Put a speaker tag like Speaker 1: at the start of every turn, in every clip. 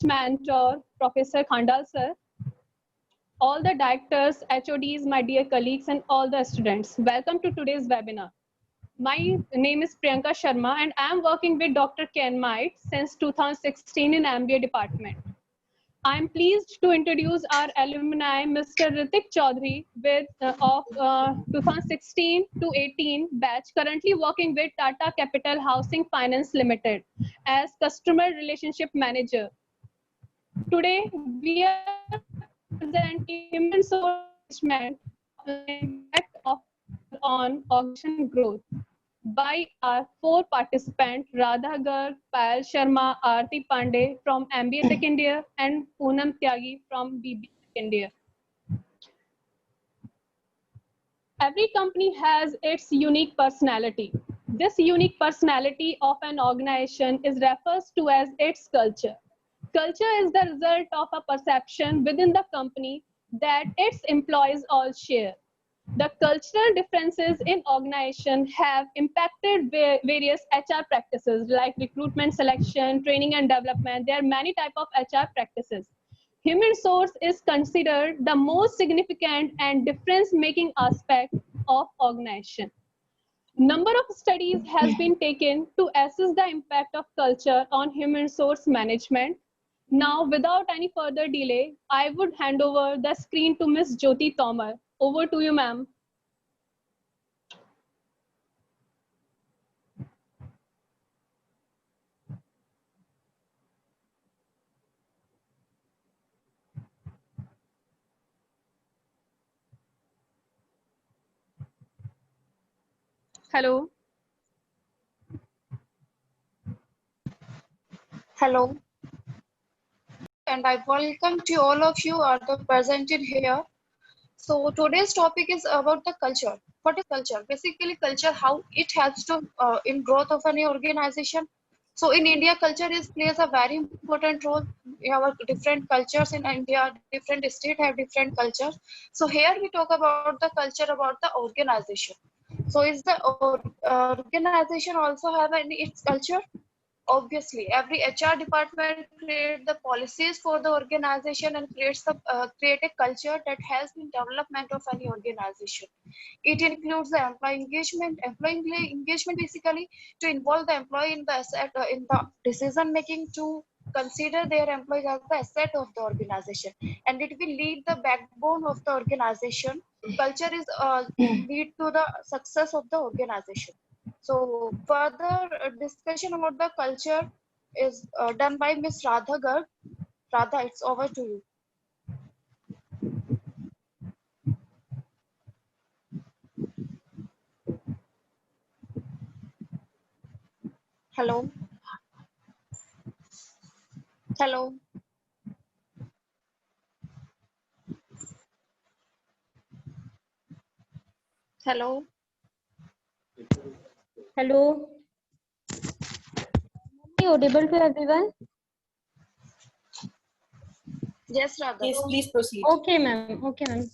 Speaker 1: mentor, Professor Khandal sir, all the directors, HODs, my dear colleagues, and all the students. Welcome to today's webinar. My name is Priyanka Sharma, and I am working with Dr. Ken Might since 2016 in MBA department. I am pleased to introduce our alumni, Mr. Ritik Chaudhary, of 2016 to 18 batch, currently working with Tata Capital Housing Finance Limited as Customer Relationship Manager. Today, we are presenting human resource management, the impact of on organization growth by our four participants, Radha Garg, Payal Sharma, Aarti Pandey from MBA second year, and Poonam Tyagi from BBA second year. Every company has its unique personality. This unique personality of an organization is referred to as its culture. Culture is the result of a perception within the company that its employees all share. The cultural differences in organization have impacted various HR practices like recruitment, selection, training and development. There are many types of HR practices. Human resource is considered the most significant and difference-making aspect of organization. Number of studies has been taken to assess the impact of culture on human resource management. Now, without any further delay, I would hand over the screen to Ms. Jyoti Tomar. Over to you, ma'am. Hello.
Speaker 2: Hello, and I welcome to all of you are the presented here. So today's topic is about the culture. What is culture? Basically, culture, how it helps to in growth of any organization. So in India, culture plays a very important role. We have different cultures in India. Different states have different cultures. So here we talk about the culture about the organization. So is the organization also have any its culture? Obviously, every HR department creates the policies for the organization and create a culture that helps in development of any organization. It includes the employee engagement. Employee engagement basically to involve the employee in the decision making, to consider their employees as the asset of the organization, and it will lead the backbone of the organization. Culture is lead to the success of the organization. So further discussion about the culture is done by Miss Radha Garg. Radha, it's over to you. Hello. Hello. Hello.
Speaker 3: Hello. Am I audible to everyone?
Speaker 2: Yes, Radha.
Speaker 4: Yes, please proceed.
Speaker 3: Okay, ma'am. Okay, ma'am.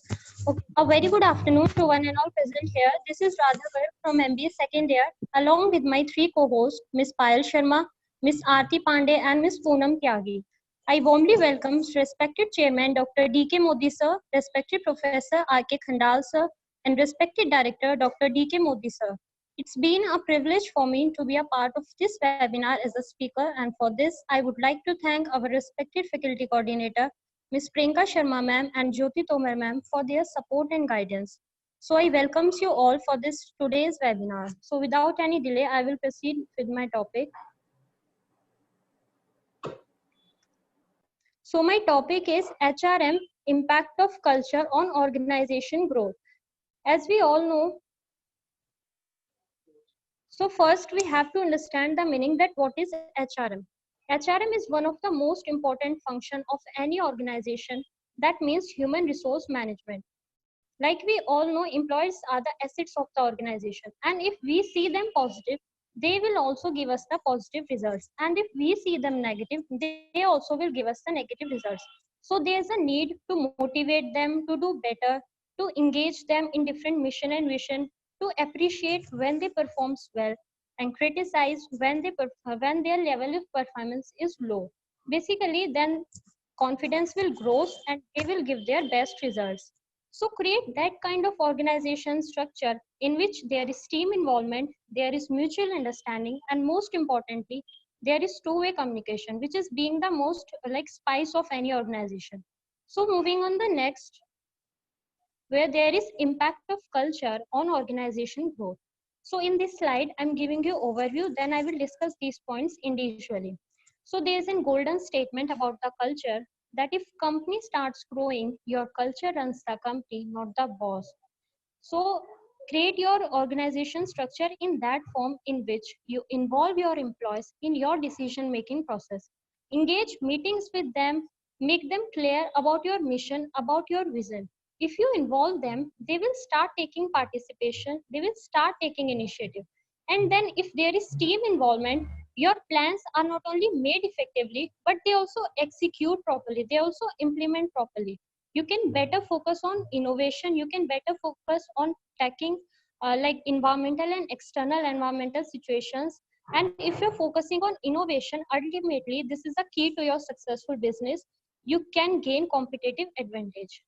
Speaker 3: Okay. A very good afternoon to one and all present here. This is Radha Garg from MBA second year, along with my three co-hosts, Ms. Payal Sharma, Ms. Aarti Pandey, and Ms. Poonam Tyagi. I warmly welcome respected Chairman Dr. D.K. Modi sir, respected Professor R.K. Khandal sir, and respected Director Dr. D.K. Modi sir. It's been a privilege for me to be a part of this webinar as a speaker, and for this, I would like to thank our respected faculty coordinator, Ms. Priyanka Sharma ma'am and Jyoti Tomar ma'am for their support and guidance. So I welcome you all for this today's webinar. So without any delay, I will proceed with my topic. So my topic is HRM, impact of culture on organization growth. As we all know, so first we have to understand the meaning that what is HRM. HRM is one of the most important function of any organization. That means human resource management. Like we all know, employees are the assets of the organization, and if we see them positive, they will also give us the positive results, and if we see them negative, they also will give us the negative results. So there's a need to motivate them to do better, to engage them in different mission and vision, to appreciate when they perform well, and criticize when their level of performance is low. Basically, then confidence will grow and they will give their best results. So create that kind of organization structure in which there is team involvement, there is mutual understanding, and most importantly, there is two-way communication, which is being the most like spice of any organization. So moving on the next, where there is impact of culture on organization growth. So in this slide, I'm giving you overview, then I will discuss these points individually. So there is a golden statement about the culture that if company starts growing, your culture runs the company, not the boss. So create your organization structure in that form in which you involve your employees in your decision making process. Engage meetings with them, make them clear about your mission, about your vision. If you involve them, they will start taking participation, they will start taking initiative. And then if there is team involvement, your plans are not only made effectively, but they also execute properly, they also implement properly. You can better focus on innovation, you can better focus on tackling like environmental and external environmental situations. And if you're focusing on innovation, ultimately this is a key to your successful business. You can gain competitive advantage.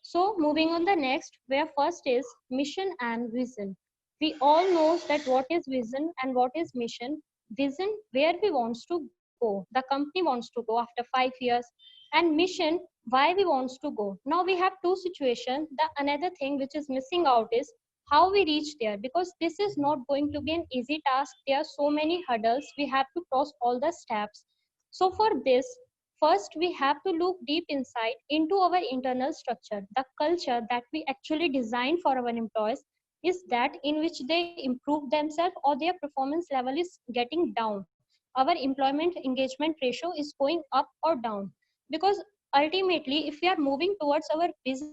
Speaker 3: So moving on the next, where first is mission and vision. We all know that what is vision and what is mission. Vision, where we want to go, the company wants to go after 5 years, and mission, why we wants to go. Now we have two situations. The another thing which is missing out is how we reach there, because this is not going to be an easy task. There are so many hurdles. We have to cross all the steps. So for this, first, we have to look deep inside into our internal structure. The culture that we actually design for our employees is that in which they improve themselves or their performance level is getting down. Our employment engagement ratio is going up or down. Because ultimately, if we are moving towards our business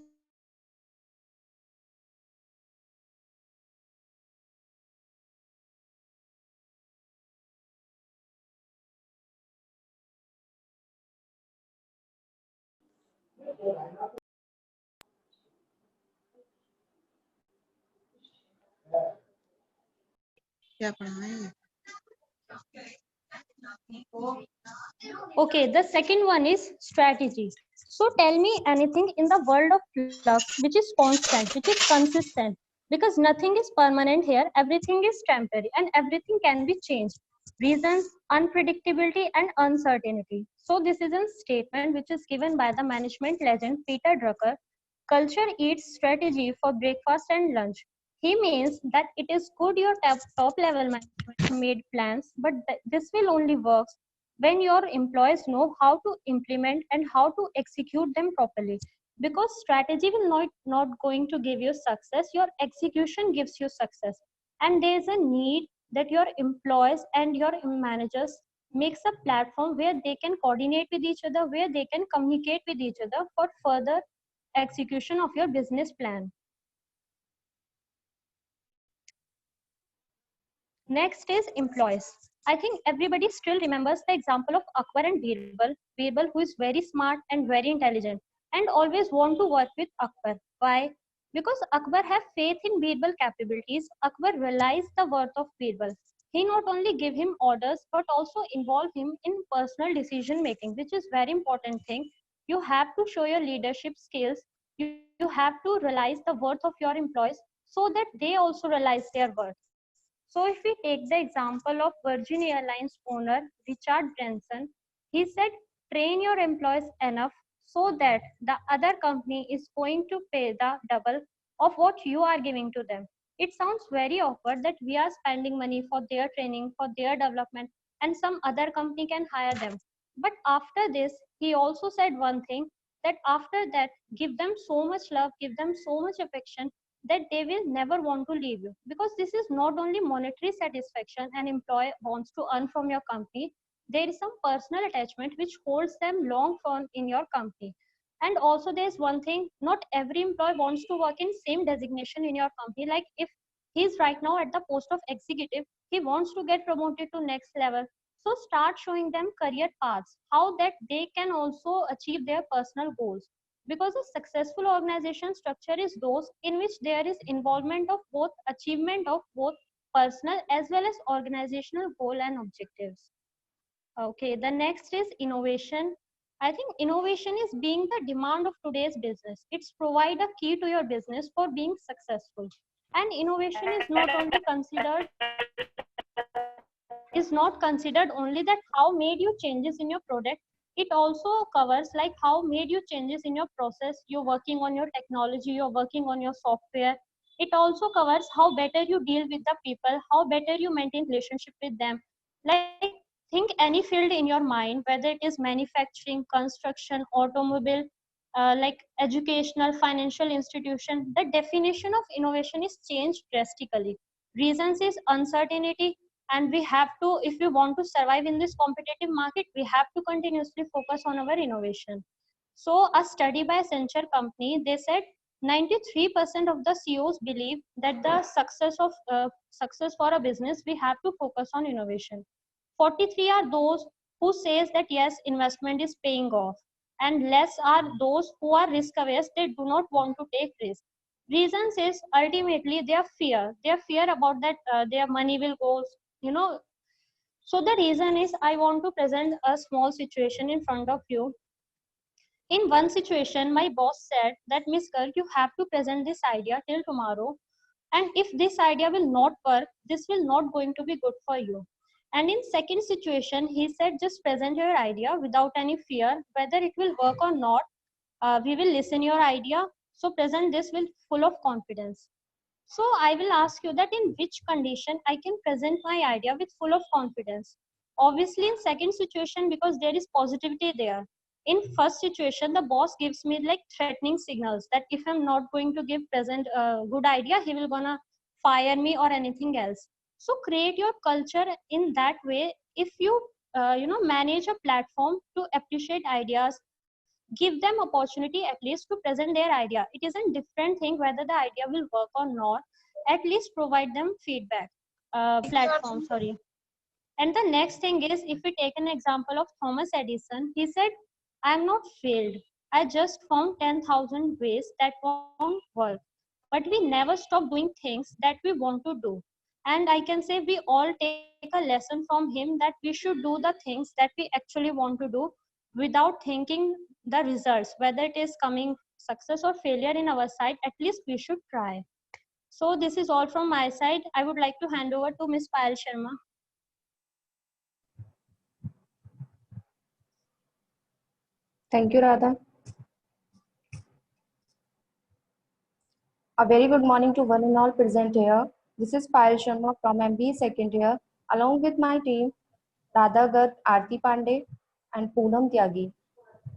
Speaker 4: क्या पढ़ना है?
Speaker 3: Okay, the second one is strategy. So tell me anything in the world of flux which is constant, which is consistent, because nothing is permanent here, everything is temporary and everything can be changed. Reasons, unpredictability and uncertainty. So this is a statement which is given by the management legend Peter Drucker. Culture eats strategy for breakfast and lunch. He means that it is good your top level management made plans, but this will only work when your employees know how to implement and how to execute them properly. Because strategy will not going to give you success, your execution gives you success. And there is a need that your employees and your managers makes a platform where they can coordinate with each other, where they can communicate with each other for further execution of your business plan. Next is employees. I think everybody still remembers the example of Akbar and Birbal. Birbal, who is very smart and very intelligent and always want to work with Akbar. Why? Because Akbar have faith in Birbal capabilities. Akbar realized the worth of Birbal. He not only give him orders but also involve him in personal decision making, which is very important thing. You have to show your leadership skills. You have to realize the worth of your employees so that they also realize their worth. So if we take the example of Virgin Airlines owner Richard Branson, he said, train your employees enough so that the other company is going to pay the double of what you are giving to them. It sounds very awkward that we are spending money for their training, for their development, and some other company can hire them. But after this, he also said one thing, that after that, give them so much love, give them so much affection that they will never want to leave you, because this is not only monetary satisfaction an employee wants to earn from your company. There is some personal attachment which holds them long term in your company. And also there's one thing, not every employee wants to work in same designation in your company. Like if he's right now at the post of executive, he wants to get promoted to next level. So start showing them career paths, how that they can also achieve their personal goals. Because a successful organization structure is those in which there is involvement of both achievement of both personal as well as organizational goal and objectives. Okay, the next is innovation. I think innovation is being the demand of today's business. It's provide a key to your business for being successful. And innovation is not considered only that how made you changes in your product. It also covers like how made you changes in your process. You're working on your technology, you're working on your software. It also covers how better you deal with the people, how better you maintain relationship with them. Like think any field in your mind, whether it is manufacturing, construction, automobile, like educational, financial institution. The definition of innovation is changed drastically. Reasons is uncertainty, and we have to, if we want to survive in this competitive market, we have to continuously focus on our innovation. So a study by Accenture company, they said 93% of the CEOs believe that the success for a business, we have to focus on innovation. 43 are those who says that yes, investment is paying off, and less are those who are risk averse. They do not want to take risk. Reasons is ultimately their fear about that their money will go, you know. So the reason is, I want to present a small situation in front of you. In one situation, my boss said that, Miss Garg, you have to present this idea till tomorrow, and if this idea will not work, this will not going to be good for you. And in second situation, he said, just present your idea without any fear, whether it will work or not. We will listen your idea. So present this with full of confidence. So I will ask you that in which condition I can present my idea with full of confidence. Obviously in second situation, because there is positivity there. In first situation, the boss gives me like threatening signals that if I'm not going to give present a good idea, he will gonna fire me or anything else. So create your culture in that way. If you manage a platform to appreciate ideas, give them opportunity at least to present their idea. It is a different thing whether the idea will work or not. At least provide them feedback platform, sorry. And the next thing is, if we take an example of Thomas Edison, he said, I am not failed, I just found 10,000 ways that won't work. But we never stop doing things that we want to do. And I can say we all take a lesson from him that we should do the things that we actually want to do without thinking the results, whether it is coming success or failure in our side. At least we should try. So this is all from my side. I would like to hand over to Ms. Payal Sharma.
Speaker 5: Thank you, Radha. A very good morning to one and all present here. This is Payal Sharma from MBA second year, along with my team, Radha Garg, Aarti Pandey, and Poonam Tyagi.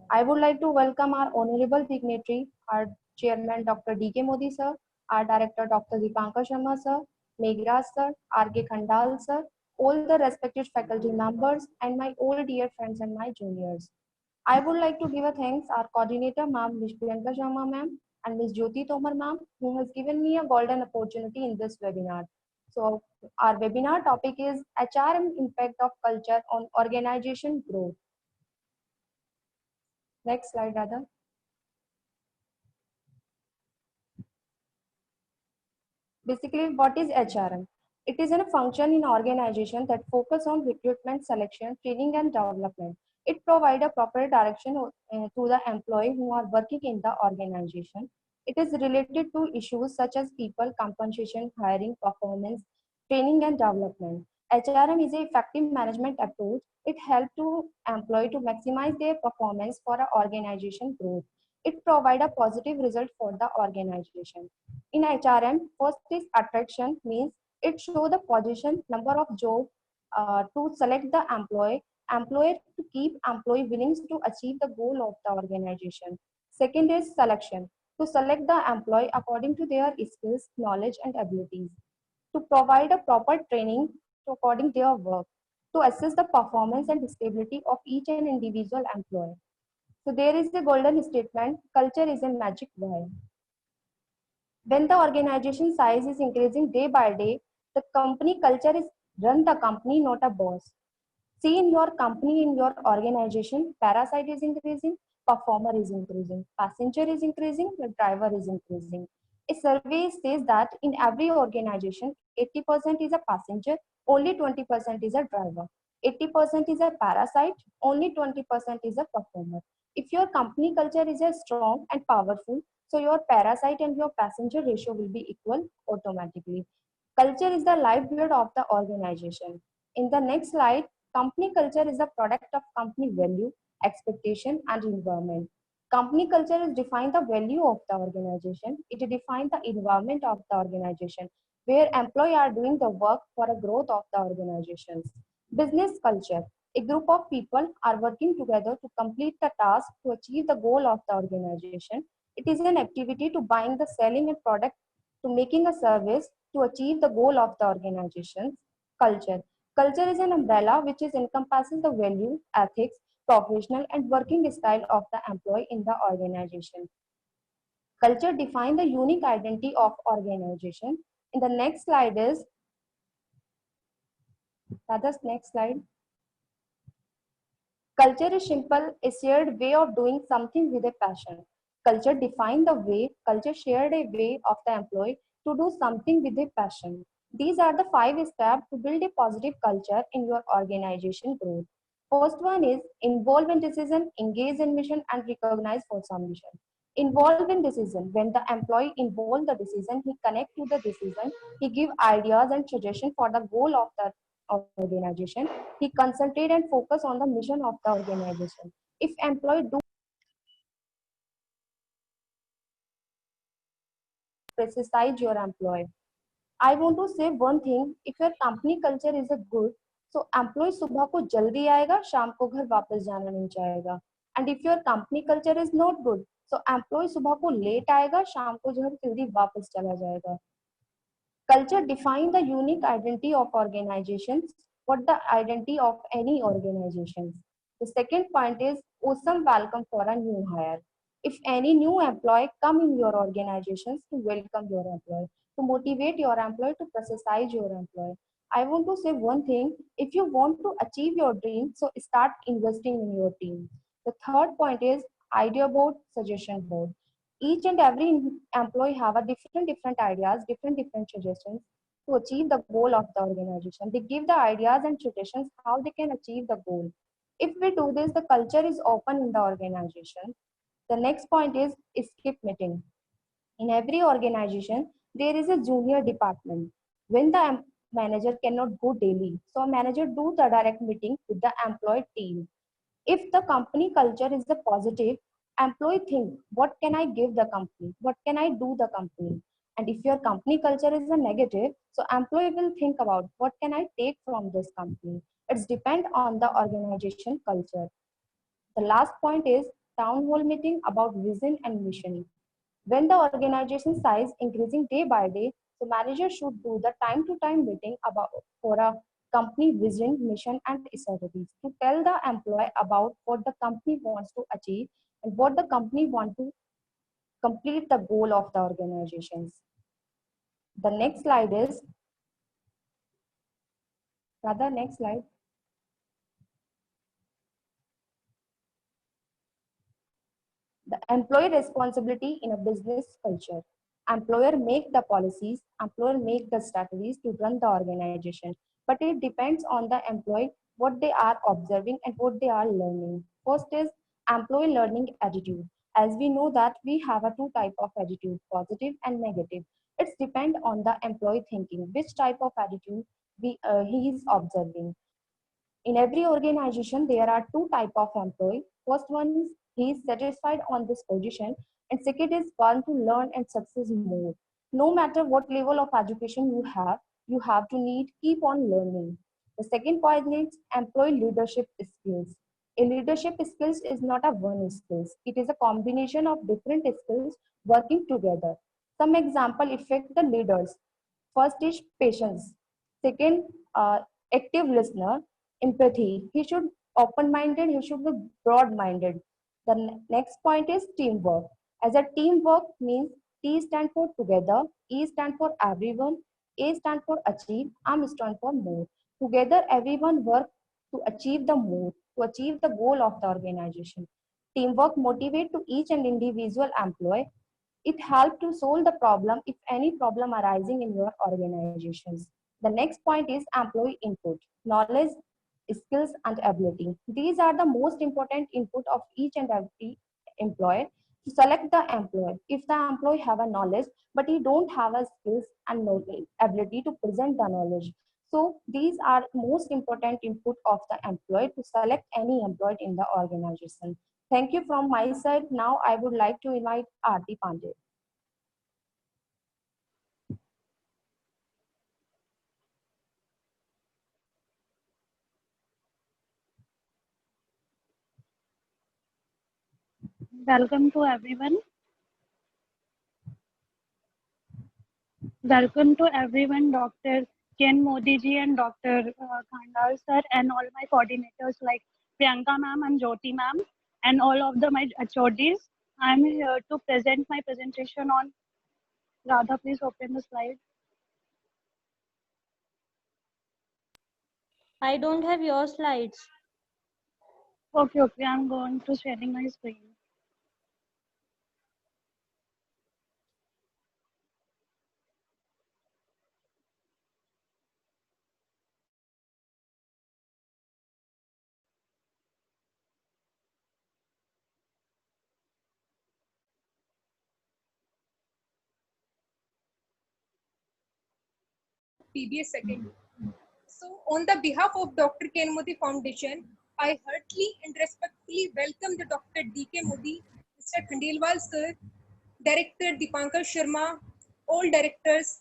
Speaker 5: I would like to welcome our honorable dignitary, our chairman, Dr. D.K. Modi sir, our director, Dr. Deepanka Sharma sir, Meghraj sir, R.K. Khandal sir, all the respected faculty members, and my all dear friends and my juniors. I would like to give a thanks our coordinator, ma'am, Ms. Priyanka Sharma ma'am, and Ms. Jyoti Tomar ma'am, who has given me a golden opportunity in this webinar. So our webinar topic is HRM impact of culture on organization growth. Next slide, Radha. Basically, what is HRM? It is a function in organization that focus on recruitment, selection, training, and development. It provides a proper direction to the employee who are working in the organization. It is related to issues such as people, compensation, hiring, performance, training, and development. HRM is an effective management approach. It helps to employee to maximize their performance for an organization growth. It provides a positive result for the organization. In HRM, first is attraction, means it shows the position, number of job to select the employee, employer to keep employee willing to achieve the goal of the organization. Second is selection, to select the employee according to their skills, knowledge, and abilities. To provide a proper training to according their work. To assess the performance and stability of each and individual employee. So there is the golden statement, culture is a magic wand. When the organization size is increasing day by day, the company culture is run the company, not a boss. See in your company, in your organization, parasite is increasing, performer is increasing, passenger is increasing, the driver is increasing. A survey says that in every organization, 80% is a passenger, only 20% is a driver. 80% is a parasite, only 20% is a performer. If your company culture is a strong and powerful, so your parasite and your passenger ratio will be equal automatically. Culture is the lifeblood of the organization. In the next slide, company culture is a product of company value, expectation, and environment. Company culture is define the value of the organization. It defines the environment of the organization, where employees are doing the work for a growth of the organizations. Business culture. A group of people are working together to complete the task to achieve the goal of the organization. It is an activity to buying the selling a product to making a service to achieve the goal of the organization's culture. Culture is an umbrella which is encompasses the value, ethics, professional and working style of the employee in the organization. Culture defines the unique identity of organization. In the next slide is, Radha's next slide. Culture is simple, a shared way of doing something with a passion. Culture defines the way, culture shared a way of the employee to do something with a passion. These are the 5 steps to build a positive culture in your organization growth. First one is involve in decision, engage in mission, and recognize for some mission. Involve in decision. When the employee involve the decision, he connect to the decision, he give ideas and suggestions for the goal of the organization. He concentrate and focus on the mission of the organization. If employee do criticize your employee, I want to say one thing. If your company culture is a good, so employee सुबह को जल्दी आएगा, शाम को घर वापस जाना नहीं चाहेगा. And if your company culture is not good, so employee सुबह को late आएगा, शाम को जो है जल्दी वापस चला जाएगा. Culture define the unique identity of organizations. What the identity of any organizations? The second point is awesome welcome for a new hire. If any new employee come in your organizations to welcome your employee, to motivate your employee, to processize your employee. I want to say one thing. If you want to achieve your dream, so start investing in your team. The third point is idea board, suggestion board. Each and every employee have a different ideas, different suggestions to achieve the goal of the organization. They give the ideas and suggestions how they can achieve the goal. If we do this, the culture is open in the organization. The next point is skip meeting. In every organization, there is a junior department. When the manager cannot go daily, so a manager do the direct meeting with the employee team. If the company culture is the positive, employee think, what can I give the company? What can I do the company? And if your company culture is a negative, so employee will think about what can I take from this company? It's depend on the organization culture. The last point is town hall meeting about vision and mission. When the organization size increasing day by day, the manager should do the time to time meeting about for a company vision, mission, and strategies to tell the employee about what the company wants to achieve and what the company want to complete the goal of the organizations. The next slide is, rather next slide. The employee responsibility in a business culture. Employer make the policies, employer make the strategies to run the organization, but it depends on the employee what they are observing and what they are learning. First is employee learning attitude. As we know that we have a two type of attitude, positive and negative. It's depend on the employee thinking, which type of attitude he is observing. In every organization, there are two type of employee. First one is he is satisfied on this position, and second is want to learn and success more. No matter what level of education you have to need keep on learning. The second point is employee leadership skills. A leadership skills is not a one skills. It is a combination of different skills working together. Some example affect the leaders. First is patience. Second, active listener. Empathy. He should open-minded. He should be broad-minded. The next point is teamwork. As a teamwork means T stand for together, E stand for everyone, A stand for achieve, M stand for more. Together, everyone work to achieve the more, to achieve the goal of the organization. Teamwork motivate to each and individual employee. It helps to solve the problem if any problem arising in your organizations. The next point is employee input. Knowledge skills, and ability. These are the most important input of each and every employer to select the employee. If the employee have a knowledge, but he don't have a skills and knowledge, ability to present the knowledge. So these are most important input of the employee to select any employee in the organization. Thank you from my side. Now I would like to invite Aarti Pandey.
Speaker 6: Welcome to everyone. Welcome to everyone, Dr. Ken Modi ji and Dr. Khandal sir, and all my coordinators like Priyanka ma'am and Jyoti ma'am, and all of my HODs. I'm here to present my presentation on. Radha, please open the slide.
Speaker 3: I don't have your slides.
Speaker 6: Okay, I'm going to sharing my screen.
Speaker 7: PBS second. So, on the behalf of Dr. Ken Modi Foundation, I heartily and respectfully welcome the Dr. D.K. Modi, Mr. Khandelwal sir, Director Dipankar Sharma, all directors,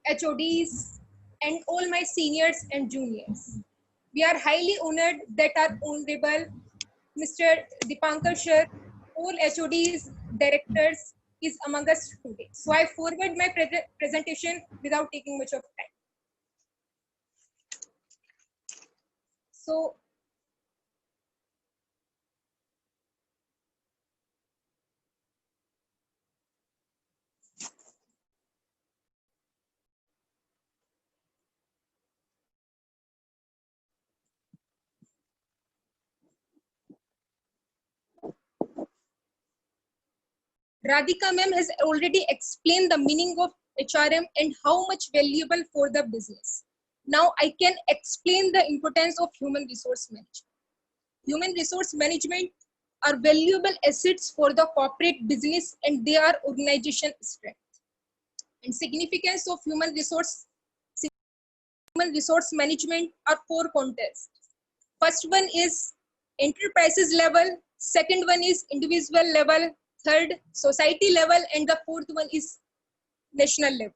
Speaker 7: HODs, and all my seniors and juniors. We are highly honored that our Honorable Mr. Dipankar sir, all HODs, directors is among us today. So I forward my presentation without taking much of time. So Radhika ma'am has already explained the meaning of HRM and how much valuable for the business. Now I can explain the importance of human resource management. Human resource management are valuable assets for the corporate business and they are organization strength. And significance of human resource management are four contexts. First one is enterprises level, second one is individual level, third society level, and the fourth one is national level.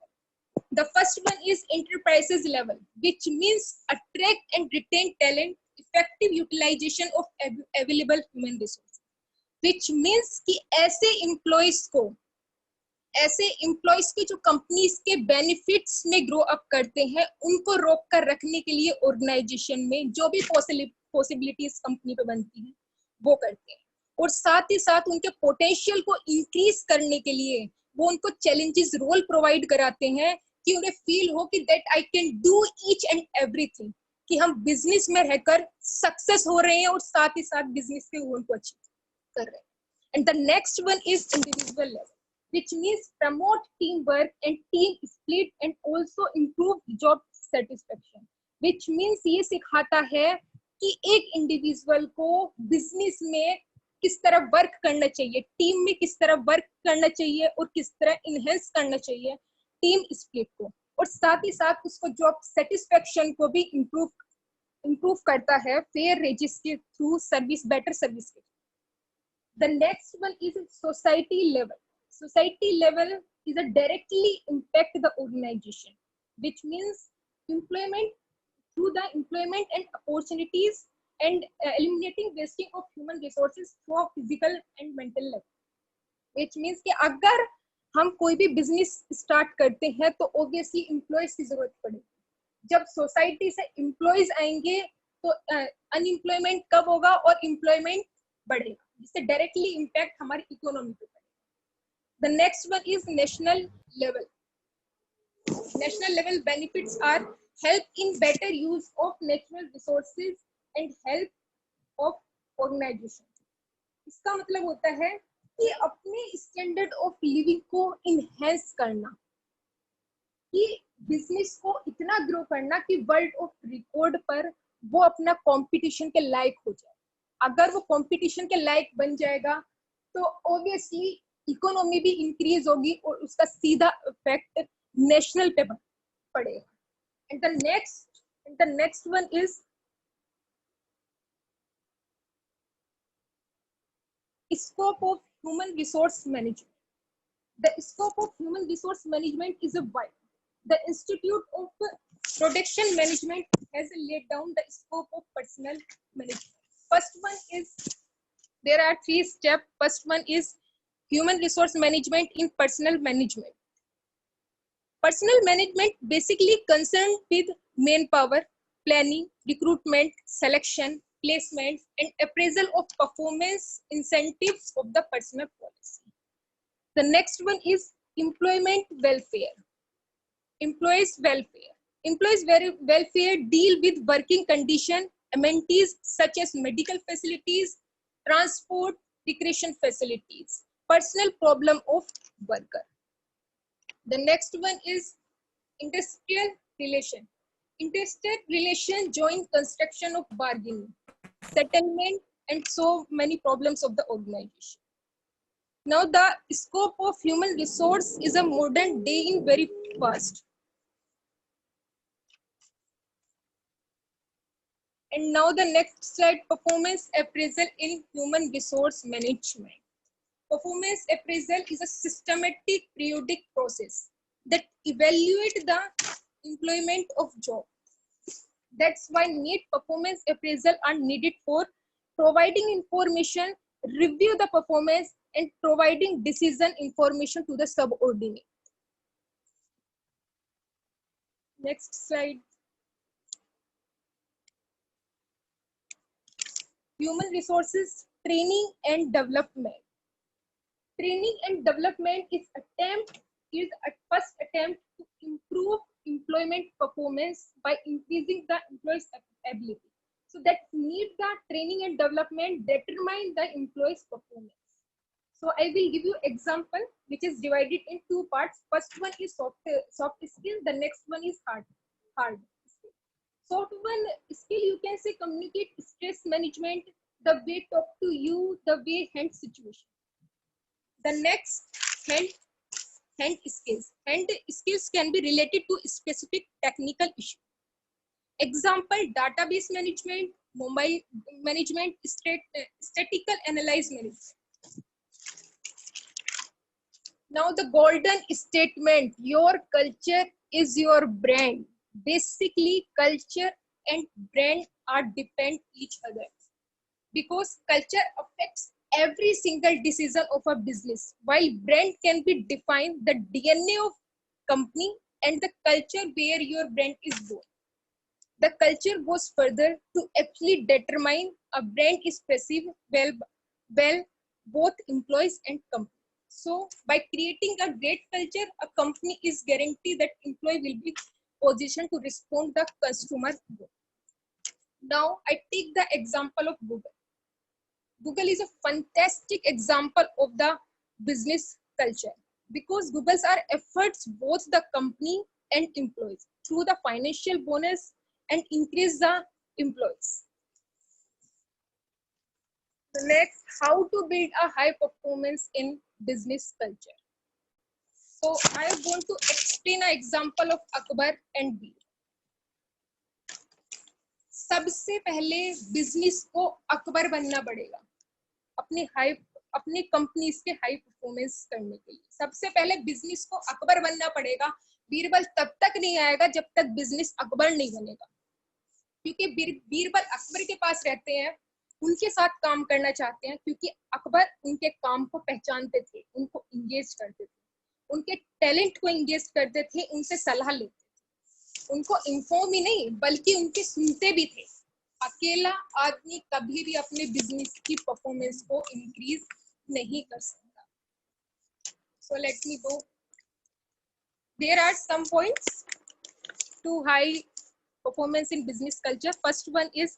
Speaker 7: The first one is enterprises level, which means attract and retain talent, effective utilization of available human resources, which means कि ऐसे employees के जो companies के benefits में grow up करते हैं उनको रोक कर रखने के लिए ऑर्गेनाइजेशन में जो भी पॉसिबिलिटीज कंपनी पे बनती हैं वो करते हैं, और साथ ही साथ उनके पोटेंशियल को इंक्रीज करने के लिए वो उनको चैलेंजेस रोल प्रोवाइड कराते हैं कि उन्हें फील हो कि that I can do each and everything, कि हम बिजनेस में रहकर सक्सेस हो रहे हैं और साथ ही साथ बिजनेस के गोल को अचीव कर रहे हैं. And the next one is individual level, which means promote teamwork and team split and also improve job satisfaction, which means ये सिखाता है कि एक इंडिविजुअल को बिजनेस में किस तरह वर्क करना चाहिए, टीम में किस तरह वर्क करना चाहिए और किस तरह इनहेंस करना चाहिए टीम स्प्लिट को, और साथ ही साथ उसको जॉब सेटिस्फेक्शन को भी इम्प्रूव करता है फेयर रेजिस के थ्रू सर्विस, बेटर सर्विस के. The next one is society level. Society level is a directly impact the organization, which means employment through the employment and opportunities and eliminating wasting of human resources through physical and mental level, which means कि अगर हम कोई भी business start करते हैं तो obviously employees की जरूरत पड़ेगी. जब सोसाइटी से एम्प्लॉयज आएंगे तो अनएम्प्लॉयमेंट कब होगा और एम्प्लॉयमेंट बढ़ेगा, जिससे डायरेक्टली इम्पैक्ट हमारी इकोनॉमी पे पड़ेगा. The next one is national level. National level benefits are help in better use of natural resources and help of organization. इसका मतलब होता है कि अपने स्टैंडर्ड ऑफ लिविंग को इनहेंस करना, कि बिजनेस को इतना ग्रो करना कि वर्ल्ड ऑफ रिकॉर्ड पर वो अपना कंपटीशन के लायक हो जाए। अगर वो कंपटीशन के लायक बन जाएगा तो ऑब्वियसली इकोनॉमी भी इंक्रीज होगी और उसका सीधा इफेक्ट नेशनल पे पड़ेगा। And the next one is scope of human resource management. The scope of human resource management is a wide. The Institute of Production Management has laid down the scope of personnel management. First one is, there are 3 steps. First one is human resource management in personnel management. Personnel management basically concerned with manpower, planning, recruitment, selection, placement, and appraisal of performance incentives of the personnel policy. The next one is employment welfare. Employees welfare. Employees welfare deal with working condition, amenities such as medical facilities, transport, recreation facilities, personal problem of worker. The next one is industrial relation. Industrial relation joint construction of bargaining, settlement, and so many problems of the organization. Now the scope of human resource is a modern day in very fast. And now the next slide, performance appraisal in human resource management. Performance appraisal is a systematic periodic process that evaluates the employment of job. That's why need performance appraisal are needed for providing information, review the performance, and providing decision information to the subordinate. Next slide. Human resources training and development. Training and development is a first attempt to improve employment performance by increasing the employee's ability. So that need the training and development determine the employee's performance. So I will give you example which is divided in 2 parts. First one is soft skill. The next one is hard skill. Soft one skill, you can say communicate stress management, the way talk to you, the way handle situation. The next hand skills. Hand skills can be related to specific technical issue. Example, database management, mobile management, statistical analysis management. Now the golden statement, your culture is your brand. Basically, culture and brand are depend each other because culture affects every single decision of a business, while brand can be defined the DNA of company and the culture where your brand is born. The culture goes further to actually determine a brand is perceived well both employees and company. So by creating a great culture, a company is guaranteed that employee will be positioned to respond the customer goal. Now I take the example of Google. Google is a fantastic example of the business culture because Google's are efforts both the company and employees through the financial bonus and increase the employees. The next, how to build a high performance in business culture. So I am going to explain an example of Akbar and Beer. सबसे पहले business को अकबर बनना पड़ेगा अपनी companies के high performance करने के लिए। सबसे पहले बिजनेस को अकबर बनना पड़ेगा। बीरबल तब तक नहीं आएगा जब तक बिजनेस अकबर नहीं बनेगा, क्योंकि बीरबल अकबर के पास रहते हैं, उनके साथ काम करना चाहते हैं, क्योंकि अकबर उनके काम को पहचानते थे, उनको इंगेज करते थे, उनके टैलेंट को इंगेज करते थे, उनसे सलाह लेते थे, उनको इन्फॉर्म ही नहीं बल्कि उनके सुनते भी थे। अकेला आदमी कभी भी अपने बिजनेस की परफॉर्मेंस को इंक्रीज नहीं कर सकता। So let me go. There are some points to high performance in business culture. First one is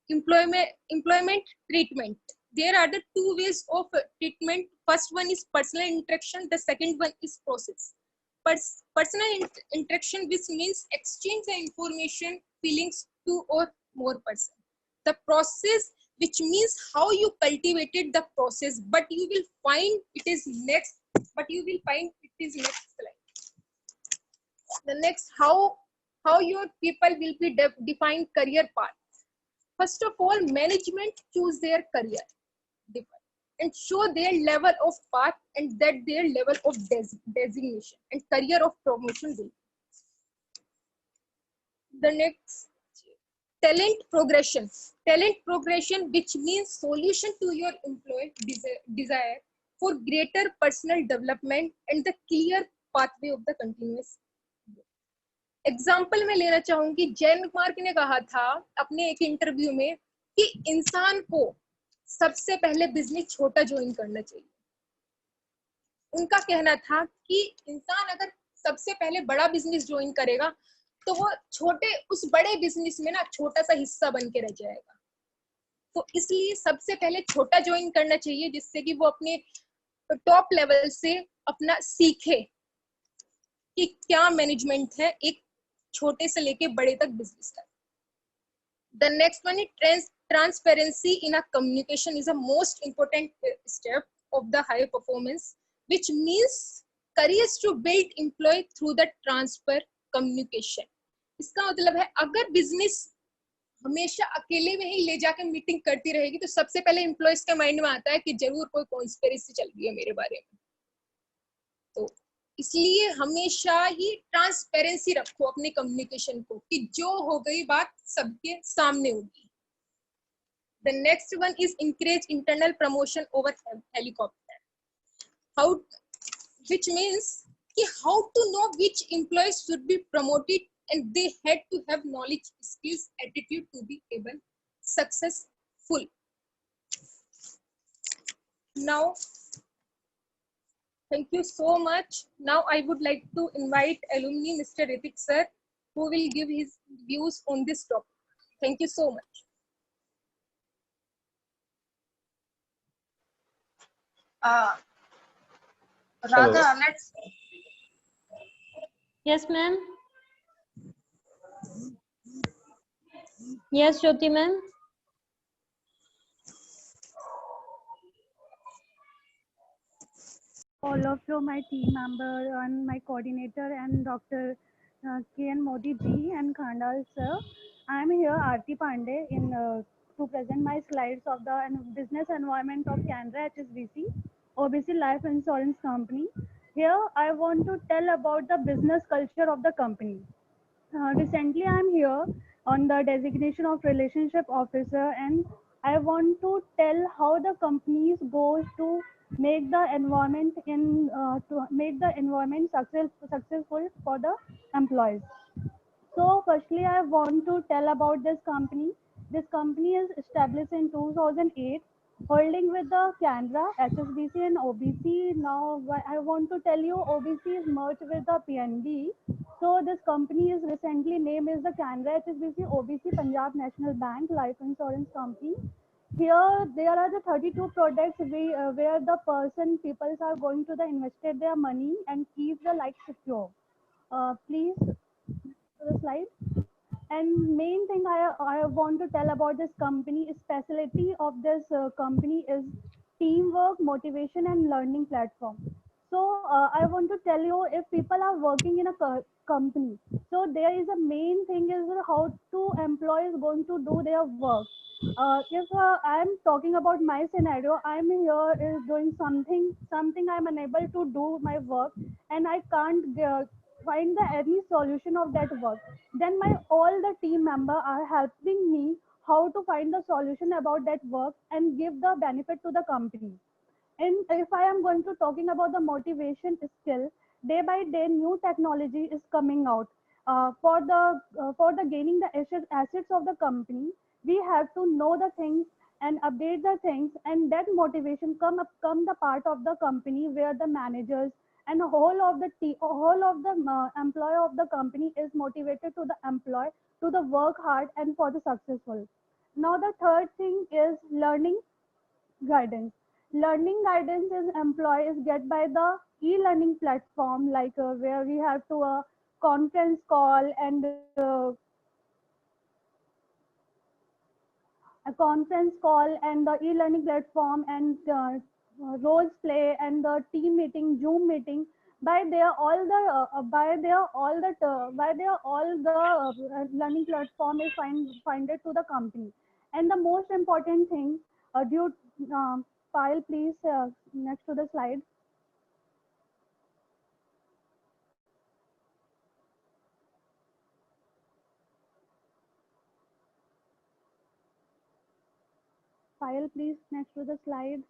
Speaker 7: employment treatment. There are the 2 ways of treatment. First one is personal interaction. The second one is process. Personal interaction, which means exchange the information, feelings to or more person. The process, which means how you cultivated the process, but you will find it is next. Slide. The next, how your people will be defined career path. First of all, management choose their career and show their level of path and that their level of designation and career of promotion will. The next, talent progression, which means solution to your employee desire for greater personal development and the clear pathway of the continuous. Example मैं लेना चाहूंगी, Jain mark ने कहा था अपने एक interview में कि इंसान को सबसे पहले बिजनेस छोटा ज्वाइन करना चाहिए। उनका कहना था कि इंसान अगर सबसे पहले बड़ा बिजनेस ज्वाइन करेगा तो वो छोटे उस बड़े बिजनेस में ना छोटा सा हिस्सा बन के रह जाएगा। तो इसलिए सबसे पहले छोटा ज्वाइन करना चाहिए जिससे कि वो अपने टॉप लेवल से अपना सीखे कि क्या मैनेजमेंट है एक छोटे से लेके बड़े तक बिजनेस तक। The next one is transparency in a communication is a most important step of the high performance, which means courage to build employee through the transfer communication. इसका मतलब है अगर बिजनेस हमेशा अकेले में ही ले जाकर मीटिंग करती रहेगी तो सबसे पहले एम्प्लॉयज के माइंड में आता है कि जरूर कोई कॉन्स्पिरेसी चल रही है मेरे बारे में। तो इसलिए हमेशा ही ट्रांसपेरेंसी रखो अपने कम्युनिकेशन को कि जो हो गई बात सबके सामने होगी। The next one is encourage internal promotion over helicopter. Which means how to know which employees should be promoted and they had to have knowledge, skills, attitude to be able successful. Now, thank you so much. Now I would like to invite alumni Mr. Ritik sir, who will give his views on this topic. Thank you so much.
Speaker 2: Radha, let's.
Speaker 3: Yes, ma'am. Yes, Jyoti ma'am.
Speaker 6: All of you, my team member and my coordinator and Dr. K.N. Modi ji and Khandal sir. I am here, Aarti Pandey, to present my slides of the business environment of Canara HSBC, OBC Life Insurance Company. Here, I want to tell about the business culture of the company. Recently, I am here on the designation of relationship officer, and I want to tell how the companies goes to make the environment successful for the employees. So firstly, I want to tell about this company. This company is established in 2008, holding with the Canara, HSBC and OBC. Now I want to tell you OBC is merged with the PNB. So this company is recently named as the Canara HSBC OBC Punjab National Bank Life Insurance Company. Here there are the 32 products where the people are going to invested their money and keep the life secure. Please the slide. And main thing I want to tell about this company is specialty of this company is teamwork, motivation and learning platform. So I want to tell you, if people are working in a company, so there is a main thing is how to employees going to do their work. If I am talking about my scenario, I am here is doing something I'm unable to do my work and I can't find any solution of that work, then all the team member are helping me how to find the solution about that work and give the benefit to the company. And if I am going to talking about the motivation skill, day by day new technology is coming out. For the gaining the assets of the company, we have to know the things and update the things, and that motivation come the part of the company where the managers and whole of the employee of the company is motivated to the employee to the work hard and for the successful. Now the third thing is learning guidance. Learning guidance is employees get by the e-learning platform, like where we have to conference call and a conference call and the e-learning platform and roles play and the team meeting, Zoom meeting. By their all the learning platform is finded to the company. And the most important thing, due file please next to the slide. File please next to the slide.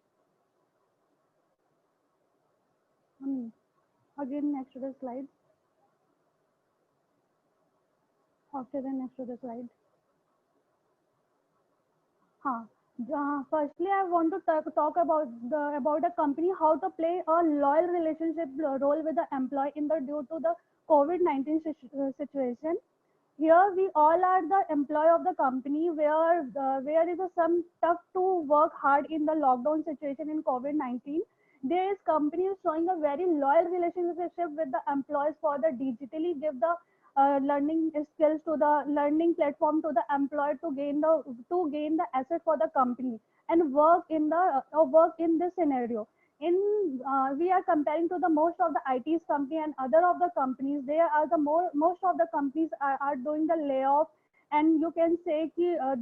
Speaker 6: Again next to the slide. After the next to the slide. Firstly, I want to talk about the company, how to play a loyal relationship role with the employee in the due to the COVID-19 situation. Here we all are the employee of the company where is some tough to work hard in the lockdown situation in COVID-19. This company is showing a very loyal relationship with the employees for the digitally give the learning skills to the learning platform to the employee to gain the asset for the company and work in this scenario. We are comparing to the most of the IT's company and other of the companies. They are the most of the companies are doing the layoff, and you can say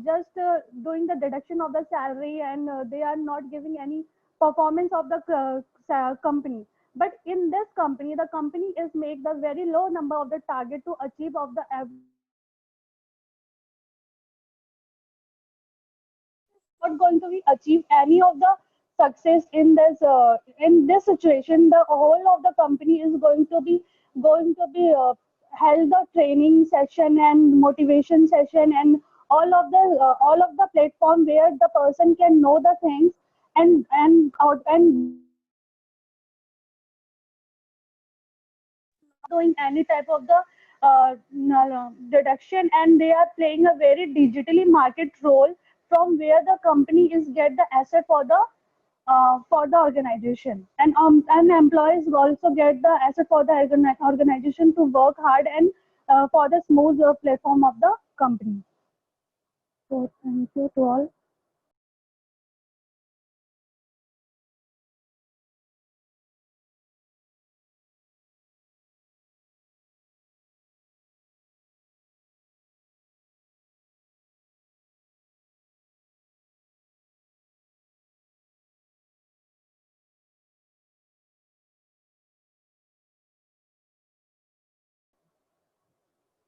Speaker 6: just doing the deduction of the salary, and they are not giving any performance of the company. But in this company, the company is make the very low number of the target to achieve of the not going to be achieve any of the success in this situation. The whole of the company is going to be held the training session and motivation session and all of the platform where the person can know the things and doing any type of the deduction, and they are playing a very digitally market role from where the company is get the asset for the organization, and employees also get the asset for the organization to work hard and for the smooth platform of the company. So thank you to all.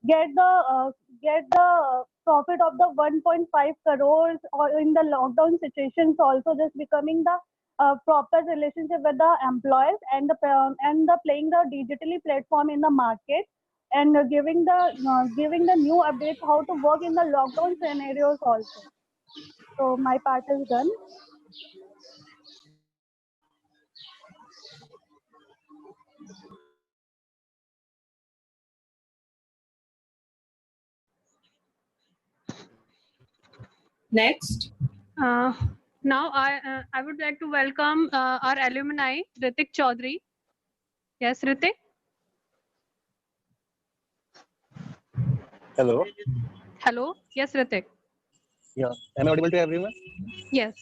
Speaker 6: get the get the profit of the 1.5 crores or in the lockdown situations also just becoming the proper relationship with the employees and the playing the digitally platform in the market and giving the new updates how to work in the lockdown scenarios also. So my part is done.
Speaker 8: Next.
Speaker 1: Now I would like to welcome our alumni, Ritik Chaudhary. Yes, Ritik.
Speaker 9: Hello.
Speaker 1: Hello. Yes, Ritik.
Speaker 9: Yeah. Am I audible to everyone?
Speaker 1: Yes.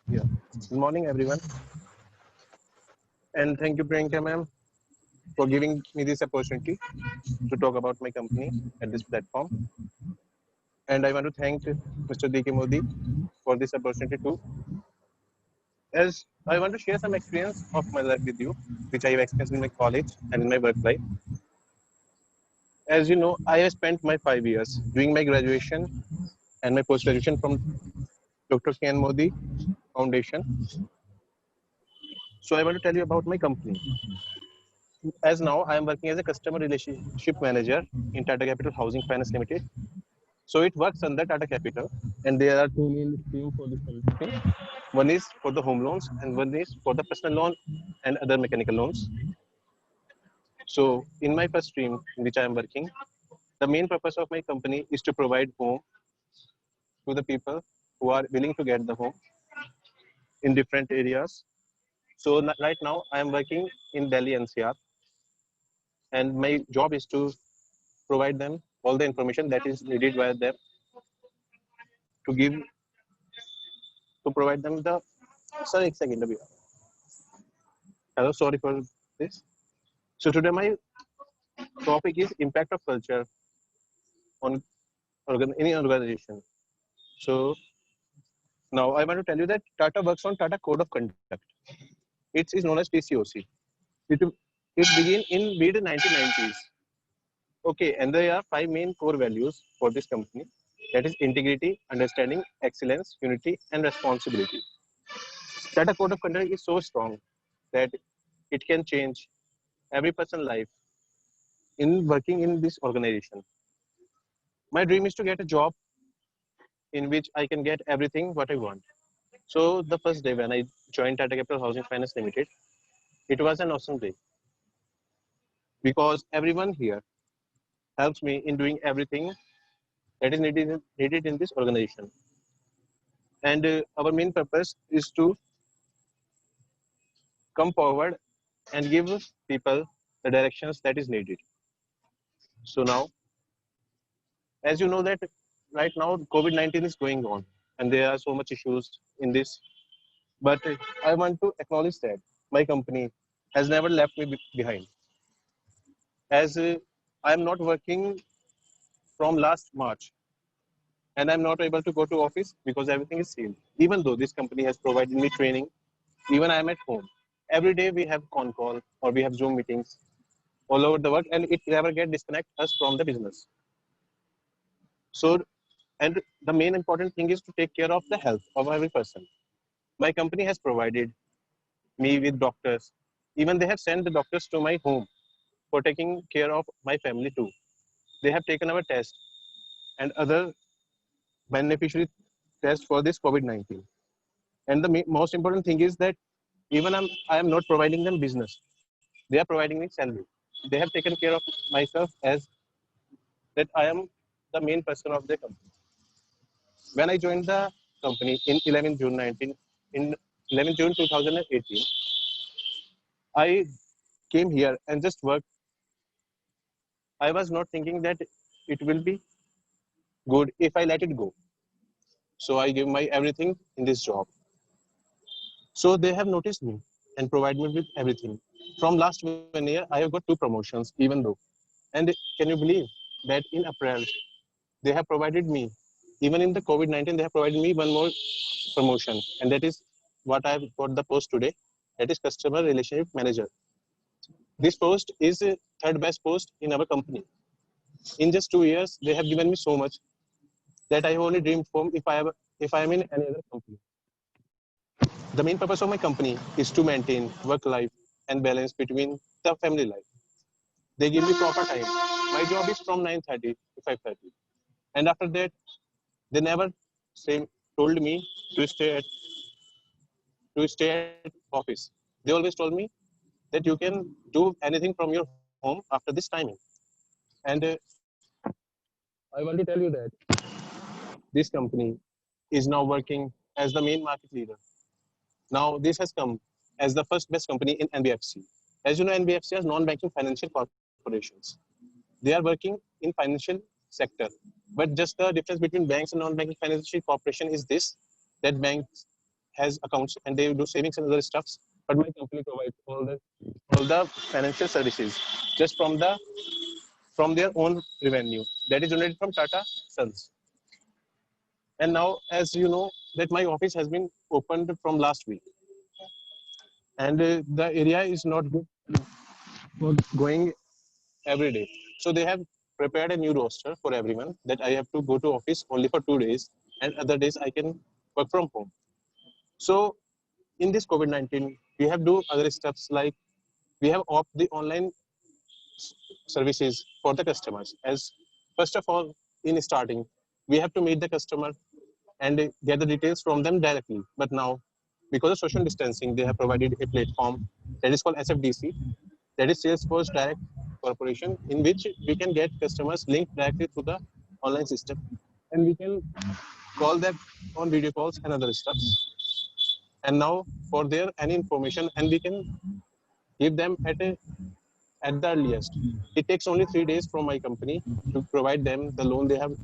Speaker 9: Yeah. Good morning, everyone. And thank you, Priyanka ma'am, for giving me this opportunity to talk about my company at this platform. And I want to thank Mr. D.K. Modi for this opportunity too. As I want to share some experience of my life with you, which I have experienced in my college and in my work life. As you know, I have spent my 5 years doing my graduation and my post-graduation from Dr. K.N. Modi Foundation. So I want to tell you about my company. As now, I am working as a customer relationship manager in Tata Capital Housing Finance Limited. So it works under Tata Capital, and there are two main streams for this company. One is for the home loans, and one is for the personal loan and other mechanical loans. So in my first stream, in which I am working, the main purpose of my company is to provide home to the people who are willing to get the home in different areas. So right now, I am working in Delhi NCR, and my job is to provide them all the information that is needed by them to provide them the. Sorry, एक second अभी. Hello, sorry for this. So today my topic is impact of culture on any organization. So now I want to tell you that Tata works on Tata Code of Conduct. It is known as TCOC. It began in mid 1990s. Okay, and there are 5 main core values for this company. That is integrity, understanding, excellence, unity, and responsibility. Tata Code of Conduct is so strong that it can change every person's life in working in this organization. My dream is to get a job in which I can get everything what I want. So the first day when I joined Tata Capital Housing Finance Limited, it was an awesome day because everyone here helps me in doing everything that is needed in this organization. And our main purpose is to come forward and give people the directions that is needed. So now, as you know that right now COVID-19 is going on and there are so much issues in this, but I want to acknowledge that my company has never left me behind. As I am not working from last March and I'm not able to go to office because everything is sealed. Even though this company has provided me training, even I am at home. Every day we have con call or we have Zoom meetings all over the world, and it never get disconnect us from the business. So, and the main important thing is to take care of the health of every person. My company has provided me with doctors. Even they have sent the doctors to my home for taking care of my family too. They have taken our test and other beneficiary tests for this COVID-19. And the most important thing is that even I am not providing them business. They are providing me salary. They have taken care of myself as that I am the main person of the company. When I joined the company in 11 June 2018, I came here and just worked. I was not thinking that it will be good if I let it go. So I gave my everything in this job. So they have noticed me and provided me with everything. From last 1 year, I have got 2 promotions, even though. And can you believe that in April, they have provided me, even in the COVID-19, they have provided me 1 more promotion. And that is what I have got the post today. That is Customer Relationship Manager. This post is the 3rd best post in our company. In just 2 years, they have given me so much that I only dreamed for if I am in any other company. The main purpose of my company is to maintain work life and balance between the family life. They give me proper time. My job is from 9:30 to 5:30, and after that, they never told me to stay at office. They always told me that you can do anything from your home after this timing. And I want to tell you that this company is now working as the main market leader. Now this has come as the first best company in NBFC. As you know, NBFC has non-banking financial corporations. They are working in financial sector, but just the difference between banks and non-banking financial corporation is this: that banks has accounts and they do savings and other stuffs. But my company provides all the financial services just from their own revenue that is generated from Tata Sons. And now, as you know, that my office has been opened from last week, and the area is not good for going every day. So they have prepared a new roster for everyone that I have to go to office only for 2 days, and other days I can work from home. So in this COVID-19, we have do other steps like we have opt the online services for the customers. As first of all, in starting, we have to meet the customer and get the details from them directly. But now, because of social distancing, they have provided a platform that is called SFDC, that is Salesforce Direct Corporation, in which we can get customers linked directly to the online system, and we can call them on video calls and other stuff. And now, for their any information, and we can give them at the earliest. It takes only 3 days from my company to provide them the loan they have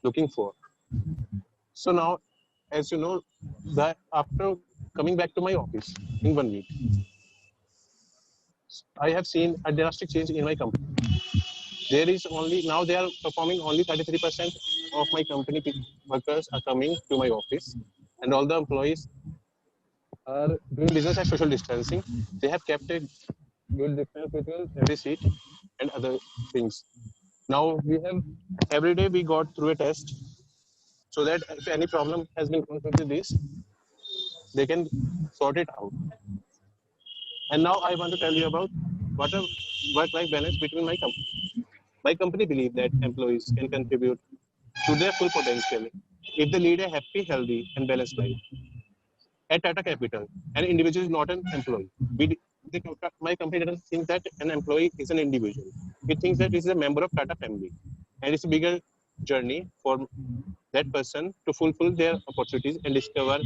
Speaker 9: looking for. So now, as you know, that after coming back to my office in 1 week, I have seen a drastic change in my company. There is only now they are performing only 33% of my company workers are coming to my office, and all the employees are doing business at social distancing. They have kept a good distance between every seat and other things. Now we have every day we got through a test so that if any problem has been confronted with this, they can sort it out. And now I want to tell you about what a work-life balance between my company. My company believes that employees can contribute to their full potential if they lead a happy, healthy, and balanced life. At Tata Capital, an individual is not an employee. My company doesn't think that an employee is an individual. It thinks that this is a member of Tata family, and it's a bigger journey for that person to fulfill their opportunities and discover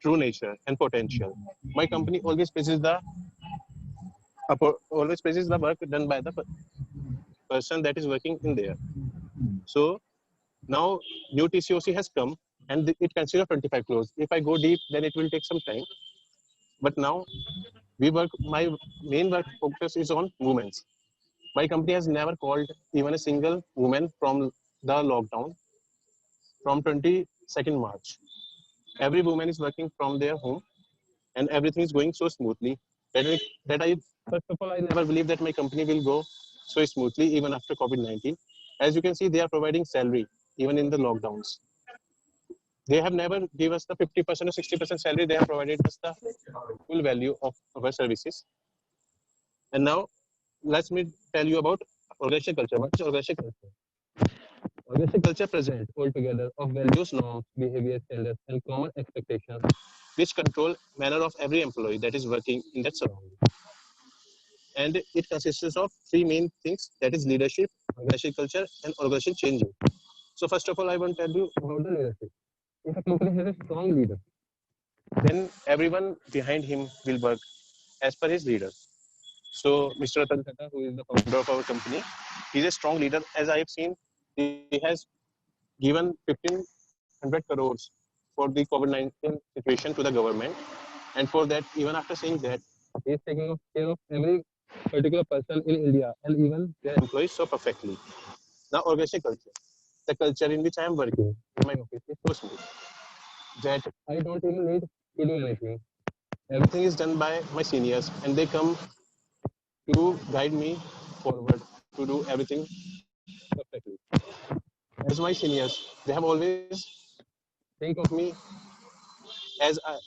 Speaker 9: true nature and potential. My company always praises the work done by the person that is working in there. So now new TCOC has come and it considers 25 crores. If I go deep, then it will take some time. But now my main work focus is on women. My company has never called even a single woman from the lockdown from 22nd March. Every woman is working from their home and everything is going so smoothly that I first of all, I never believed that my company will go so smoothly even after COVID-19. As you can see, they are providing salary even in the lockdowns. They have never given us the 50% or 60% salary. They have provided us the full value of our services. And now, let me tell you about organizational culture. What is organizational culture? Organizational culture presents altogether of values, norms, behavior, standards, and common expectations, which control manner of every employee that is working in that surrounding. And it consists of three main things, that is leadership, organizational culture, and organizational changing. So first of all, I want to tell you about the leadership. If a company has a strong leader, then everyone behind him will work as per his leader. So Mr. Ratan Tata, who is the founder of our company, he's a strong leader. As I have seen, he has given 1,500 crores for the COVID-19 situation to the government. And for that, even after saying that, he is taking care of every particular person in India and even their employees so perfectly. Now, organizational culture. The culture in which I am working in my office is so smooth that I don't even need to do anything. Everything is done by my seniors, and they come to guide me forward to do everything perfectly. As my seniors, they have always think of me as I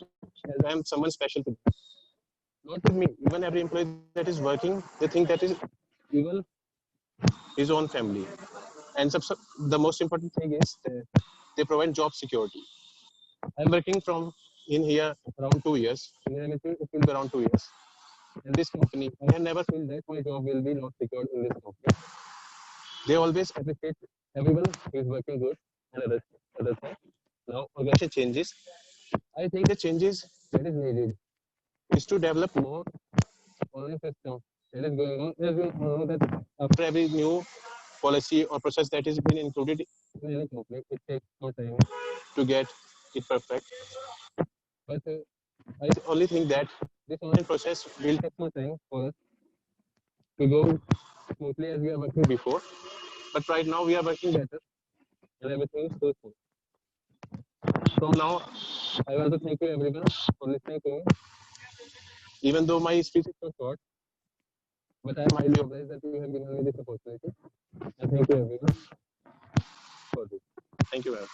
Speaker 9: am someone special to them. Not with me, even every employee that is working, they think that is even his own family. And the most important thing is they provide job security. I'm working from in here around 2 years. In anything, it will be around 2 years. In this company, I have never felt that my job will be not secured in this company. They always appreciate everyone who is working good and other things. Now, organization changes. I think the changes that is needed is to develop more online system that is going on. As we all know that after every new policy or process that is been included in any company, it takes more time to get it perfect. But I only think that this online process will take more time for us to go smoothly as we are working before. But right now we are working better and everything is so smooth. So now I want to thank you everyone for listening to me. Even though my speech is so short, but I am highly obliged that you have given me this opportunity. And thank you everyone for this. Thank you, ma'am.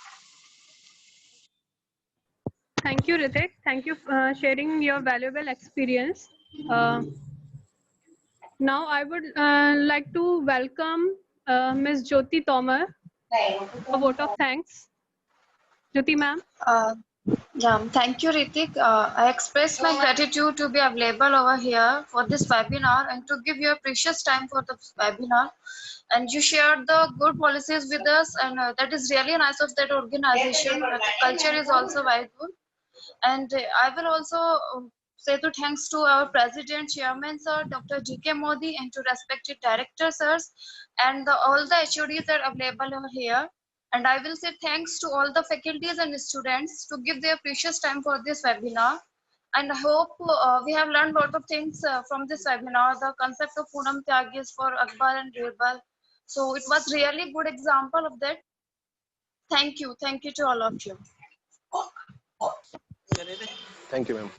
Speaker 1: Thank you, Ritik. Thank you for sharing your valuable experience. Now I would like to welcome Ms. Jyoti Tomar, a vote of thanks. Jyoti ma'am.
Speaker 2: Yeah, thank you, Ritik. I express my gratitude to be available over here for this webinar and to give your precious time for the webinar. And you shared the good policies with us, and that is really nice of that organization. The culture is also very good. And I will also say to thanks to our President, Chairman, Sir, Dr. G.K. Modi, and to respected directors, sirs, and all the HODs that are available over here. And I will say thanks to all the faculties and students to give their precious time for this webinar. And I hope we have learned a lot of things from this webinar. The concept of Poonam Tyagis for Akbar and Birbal. So it was really good example of that. Thank you. Thank you to all of you.
Speaker 9: Thank you, ma'am.